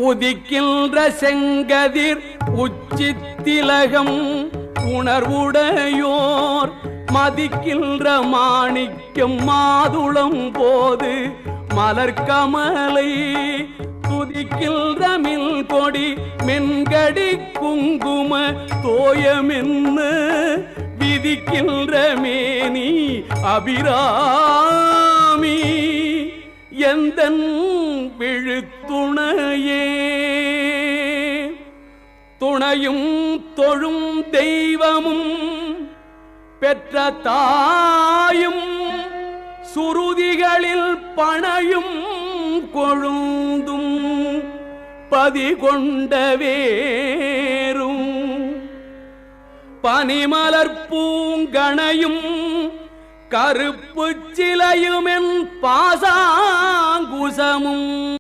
உதிக்கின்ற செங்கதிர் உச்சித்திலகம் உணர்வுடையோர் மதிக்கின்ற மாணிக்கம் மாதுளம் போது மலர்கமலை துதிக்கின்ற மில் கொடி மென்கடி குங்கும தோயமென்ன விதிக்கின்ற மேனி அபிராமி எந்தன் விழுத்துணையே. துணையும் தொழும் தெய்வமும் பெற்ற தாயும் சுருதிகளில் பணையும் கொழுந்தும் பதிகொண்ட வேரும் பனிமலர் பூங்கணையும் கருப்பு சிலையுமென் பாசாங்குசமும்